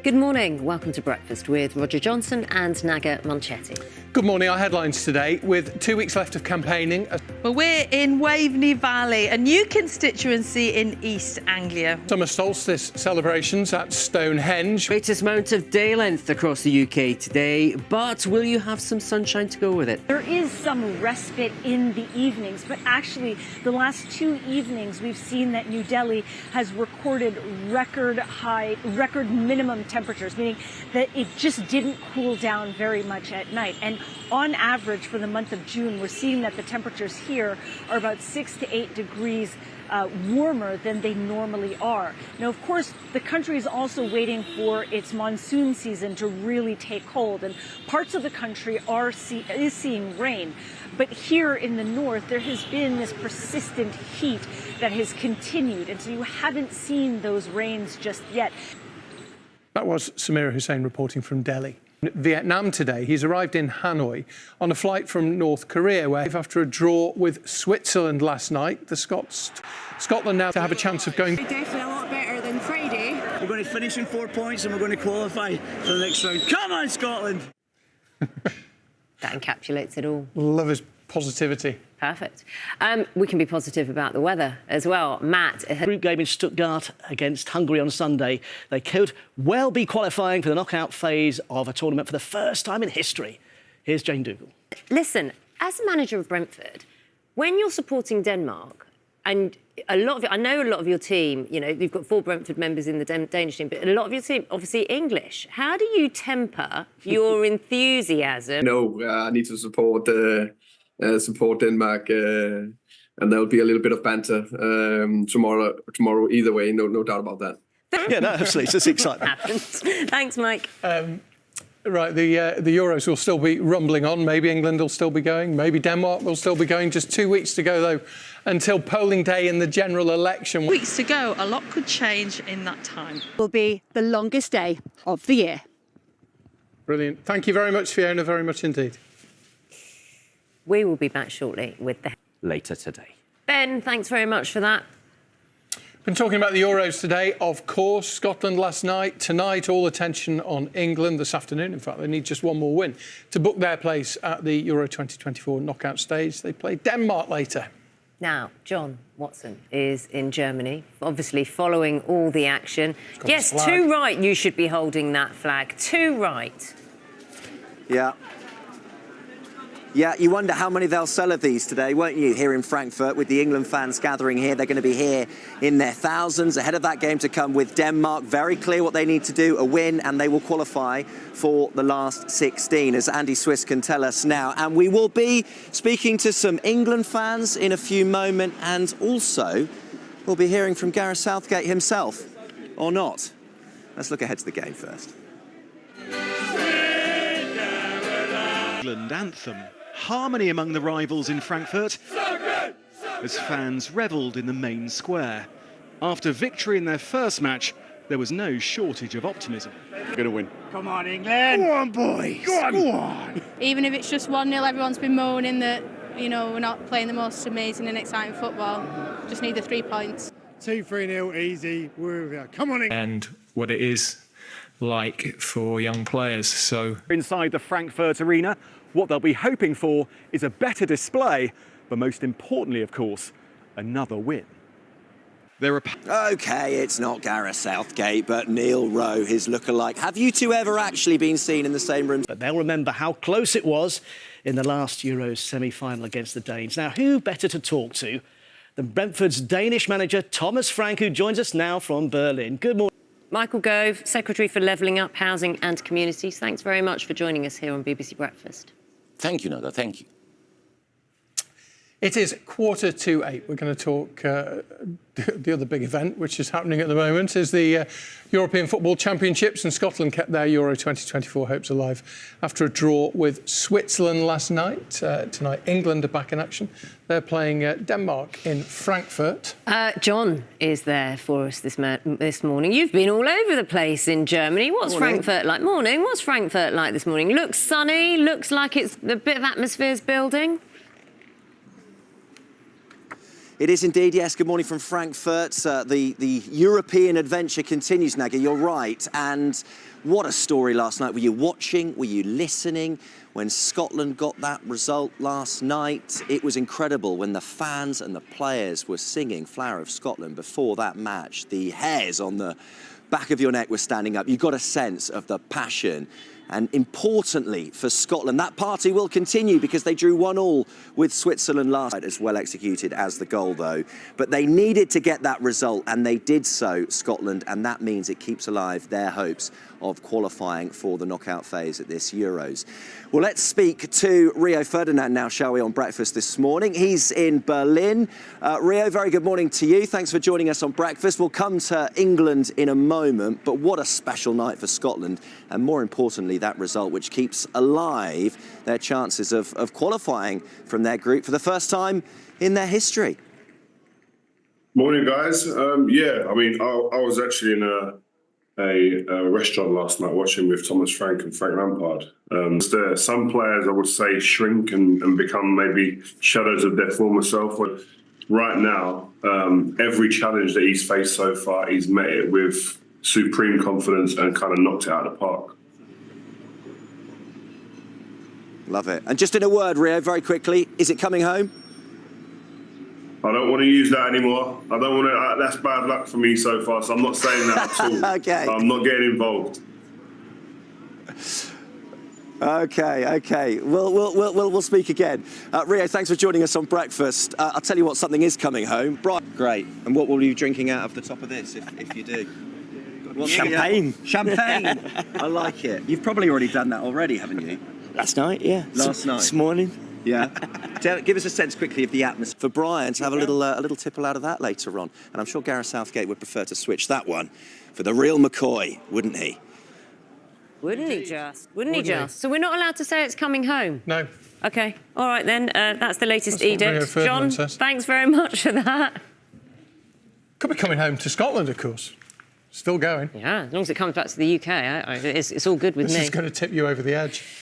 Good morning. Welcome to Breakfast with Roger Johnson and Naga Monchetti. Good morning. Our headlines today, with 2 weeks left of campaigning. Well, we're in Waveney Valley, a new constituency in East Anglia. Summer solstice celebrations at Stonehenge. Greatest amount of day length across the UK today, but will you have some sunshine to go with it? There is some respite in the evenings, but actually the last 2 evenings we've seen that New Delhi has recorded record minimum temperatures, meaning that it just didn't cool down very much at night. And on average for the month of June, we're seeing that the temperatures here are about 6 to 8 degrees warmer than they normally are. Now, of course, the country is also waiting for its monsoon season to really take hold, and parts of the country is seeing rain. But here in the north, there has been this persistent heat that has continued, and so you haven't seen those rains just yet. That was Samira Hussain reporting from Delhi. In Vietnam today, he's arrived in Hanoi on a flight from North Korea, where after a draw with Switzerland last night, the Scotland now to have a chance of going. Definitely a lot better than Friday. We're going to finish in 4 points and we're going to qualify for the next round. Come on, Scotland! That encapsulates it all. Love his positivity. Perfect. We can be positive about the weather as well. Matt. Group game in Stuttgart against Hungary on Sunday. They could well be qualifying for the knockout phase of a tournament for the first time in history. Here's Jane Dougal. Listen, as manager of Brentford, when you're supporting Denmark, and I know a lot of your team, you know, you've got 4 Brentford members in the Danish team, but a lot of your team, obviously English. How do you temper your enthusiasm? No, I need to support Denmark, and there'll be a little bit of banter tomorrow either way, no doubt about that. Yeah, no, absolutely, it's just exciting. Thanks, Mike. Right, the Euros will still be rumbling on. Maybe England will still be going. Maybe Denmark will still be going. Just 2 weeks to go, though, until polling day in the general election. Weeks to go, a lot could change in that time. Will be the longest day of the year. Brilliant. Thank you very much, Fiona, very much indeed. We will be back shortly with the... Later today. Ben, thanks very much for that. Been talking about the Euros today, of course. Scotland last night. Tonight, all attention on England this afternoon. In fact, they need just one more win to book their place at the Euro 2024 knockout stage. They play Denmark later. Now, John Watson is in Germany, obviously following all the action. Yes, too right you should be holding that flag. Too right. Yeah, you wonder how many they'll sell of these today, won't you, here in Frankfurt, with the England fans gathering here. They're going to be here in their thousands ahead of that game to come with Denmark. Very clear what they need to do, a win, and they will qualify for the last 16, as Andy Swiss can tell us now. And we will be speaking to some England fans in a few moments, and also we'll be hearing from Gareth Southgate himself, or not. Let's look ahead to the game first. England anthem. Harmony among the rivals in Frankfurt as fans revelled in the main square. After victory in their first match, there was no shortage of optimism. We're going to win. Come on, England! Go on, boys! Go on! Even if it's just 1-0, everyone's been moaning that, you know, we're not playing the most amazing and exciting football. Just need the 3 points. 2-3-0, easy. Come on, England! And what it is like for young players, so... Inside the Frankfurt arena, what they'll be hoping for is a better display, but most importantly, of course, another win. OK, it's not Gareth Southgate, but Neil Rowe, his lookalike. Have you two ever actually been seen in the same room? But they'll remember how close it was in the last Euros semi-final against the Danes. Now, who better to talk to than Brentford's Danish manager, Thomas Frank, who joins us now from Berlin. Good morning. Michael Gove, Secretary for Levelling Up, Housing and Communities. Thanks very much for joining us here on BBC Breakfast. Thank you, Nada. Thank you. It is 7:45. We're going to talk the other big event, which is happening at the moment, is the European Football Championships, and Scotland kept their Euro 2024 hopes alive after a draw with Switzerland last night. Tonight, England are back in action. They're playing Denmark in Frankfurt. John is there for us this morning. You've been all over the place in Germany. What's Frankfurt like? Morning. What's Frankfurt like this morning? Looks sunny. Looks like it's a bit of atmosphere's building. It is indeed, yes. Good morning from Frankfurt. The European adventure continues, Naga. You're right. And what a story last night. Were you watching? Were you listening? When Scotland got that result last night, it was incredible when the fans and the players were singing Flower of Scotland before that match. The hairs on the back of your neck were standing up. You got a sense of the passion. And importantly for Scotland, that party will continue because they drew 1-1 with Switzerland last night. As well executed as the goal, though. But they needed to get that result, and they did so, Scotland, and that means it keeps alive their hopes of qualifying for the knockout phase at this Euros. Well, let's speak to Rio Ferdinand now, shall we, on breakfast this morning. He's in Berlin. Rio, very good morning to you. Thanks for joining us on breakfast. We'll come to England in a moment, but what a special night for Scotland, and more importantly, that result which keeps alive their chances of qualifying from their group for the first time in their history. Morning, guys. Yeah, I mean, I was actually in a restaurant last night watching with Thomas Frank and Frank Lampard. There, some players, I would say, shrink and become maybe shadows of their former self. But right now, every challenge that he's faced so far, he's met it with supreme confidence and kind of knocked it out of the park. Love it. And just in a word, Rio, very quickly, is it coming home? I don't want to use that anymore. I don't want to. That's bad luck for me so far. So I'm not saying that at all. Okay. I'm not getting involved. Okay. We'll speak again. Rio, thanks for joining us on breakfast. I'll tell you what, something is coming home. Great. And what will you be drinking out of the top of this if you do? Champagne. Champagne. I like it. You've probably already done that already, haven't you? Last night, yeah. Last night. This morning. Yeah. Give us a sense quickly of the atmosphere. For Brian to have a little tipple out of that later on. And I'm sure Gareth Southgate would prefer to switch that one for the real McCoy, wouldn't he? Wouldn't he just? Wouldn't he just? So we're not allowed to say it's coming home? No. OK. All right, then. That's the latest That's what Rio edict. Ferdinand John, says. thanks very much for that. Could be coming home to Scotland, of course. Still going. Yeah, as long as it comes back to the UK, it's all good with me. This is going to tip you over the edge.